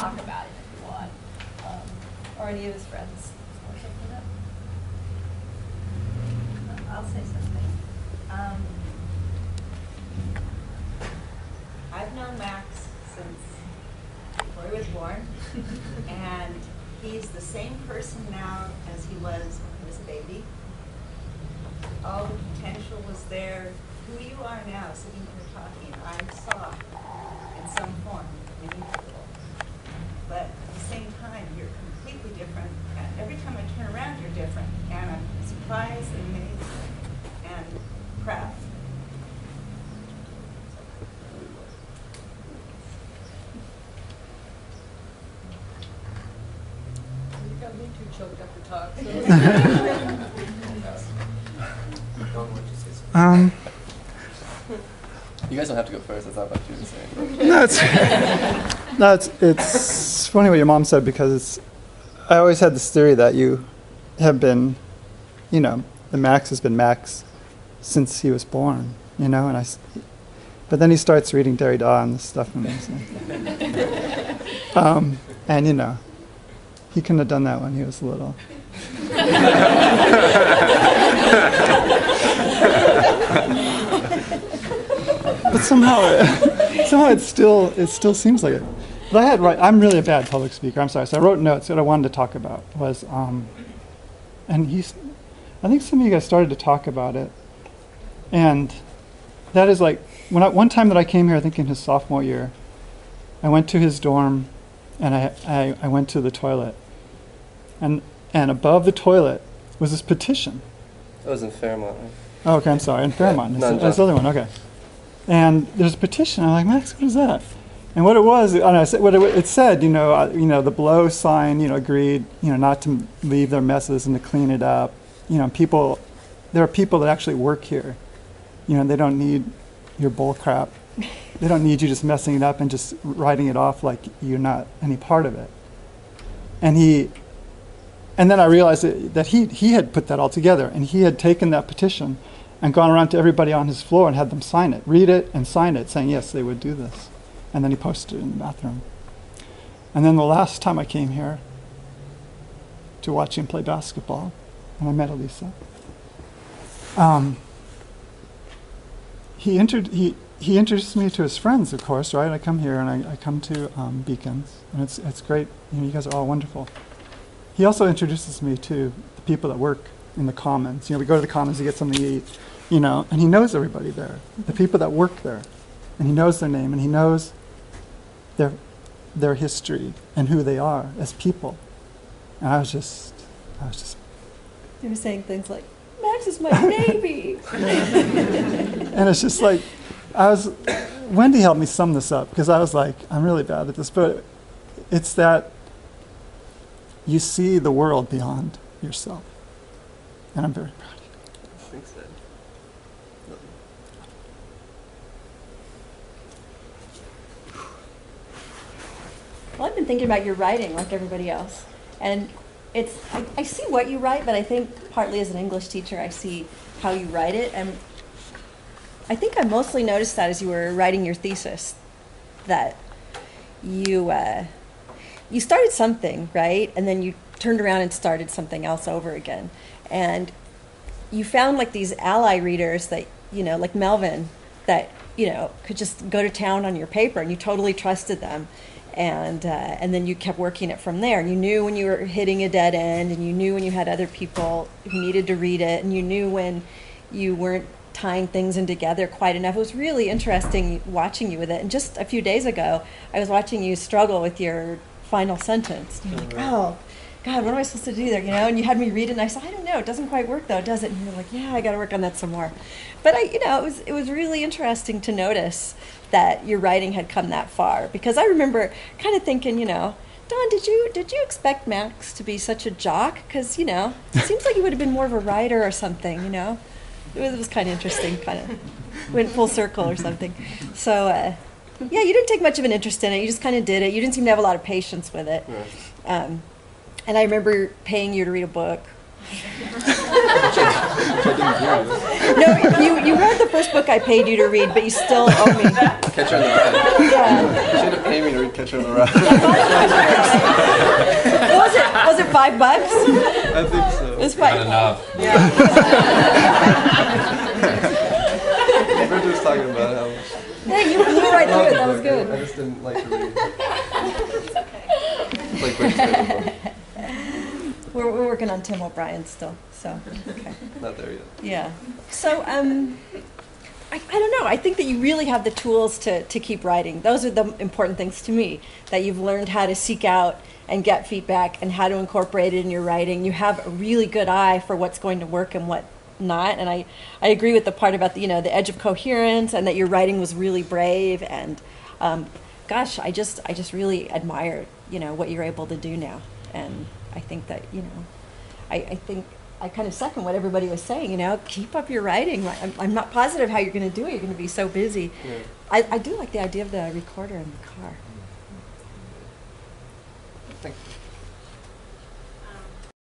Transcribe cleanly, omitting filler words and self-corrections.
talk about him if you want, or any of his friends. Want to take it up? I'll say something. I've known Max since before he was born, and he's the same person now as he was when he was a baby. All the potential was there. Who you are now, sitting here talking, I saw in some form in you people. But at the same time, you're completely different. And every time I turn around, you're different. And I'm surprised and amazed and proud. You got me too choked up to talk. You guys don't have to go first. That's not what you were saying. It's funny what your mom said, because I always had this theory that you have been, the Max has been Max since he was born, and but then he starts reading Derrida and this stuff, and he couldn't have done that when he was little. But somehow it still seems like it. But I'm really a bad public speaker. I'm sorry. So I wrote notes. What I wanted to talk about was, I think some of you guys started to talk about it, and that is like one time that I came here, I think in his sophomore year, I went to his dorm, and I went to the toilet, and above the toilet was this petition. That was in Fairmont, right? Oh, okay, I'm sorry, in Fairmont. No, That's the other one. Okay. And there's a petition. I'm like, Max, what is that? And what it was, it said, the below sign, agreed, not to leave their messes and to clean it up. There are people that actually work here. They don't need your bull crap. They don't need you just messing it up and just writing it off like you're not any part of it. And then I realized that he had put that all together, and he had taken that petition and gone around to everybody on his floor and had them sign it, read it and sign it, saying yes, they would do this. And then he posted it in the bathroom. And then the last time I came here to watch him play basketball, and I met Elisa, he introduced me to his friends, of course, right? I come here and I come to Beacons, and it's great. You guys are all wonderful. He also introduces me to the people that work in the Commons. We go to the Commons to get something to eat, and he knows everybody there, the people that work there, and he knows their name, and he knows their history and who they are as people. And I was just. You were saying things like, Max is my baby. And it's just like, Wendy helped me sum this up, because I was like, I'm really bad at this, but it's that you see the world beyond yourself. And I'm very proud of you. Thanks, Dad. Well, I've been thinking about your writing like everybody else. And I see what you write, but I think partly as an English teacher, I see how you write it. And I think I mostly noticed that as you were writing your thesis, that you started something, right? And then you turned around and started something else over again. And you found like these ally readers that, like Melvin, that, could just go to town on your paper, and you totally trusted them. And then you kept working it from there. And you knew when you were hitting a dead end, and you knew when you had other people who needed to read it, and you knew when you weren't tying things in together quite enough. It was really interesting watching you with it. And just a few days ago, I was watching you struggle with your final sentence. And you're like, oh, God, what am I supposed to do there? And you had me read it, and I said, I don't know, it doesn't quite work though, does it? And you're like, yeah, I got to work on that some more. But it was really interesting to notice that your writing had come that far, because I remember kind of thinking, Don, did you expect Max to be such a jock? Because it seems like he would have been more of a writer or something. It was kind of interesting, kind of went full circle or something. So yeah, you didn't take much of an interest in it. You just kind of did it. You didn't seem to have a lot of patience with it. Yeah. And I remember paying you to read a book. No, you read the first book I paid you to read, but you still owe me. Catcher in the Rye. Yeah. You should have paid me to read Catcher in the Rye. Was it $5? I think so. It was Not $5. enough. We were just talking about how much. Hey, you were right through it. That was I good. just didn't like to read. It's like British favorite book. We're working on Tim O'Brien still, so okay. Not there yet. Yeah. So I don't know. I think that you really have the tools to keep writing. Those are the important things to me, that you've learned how to seek out and get feedback and how to incorporate it in your writing. You have a really good eye for what's going to work and what not. And I agree with the part about the edge of coherence, and that your writing was really brave. And gosh, I just really admire what you're able to do now. And I think that I think I kind of second what everybody was saying. Keep up your writing. I'm not positive how you're going to do it. You're going to be so busy. Yeah. I do like the idea of the recorder in the car. Thank you.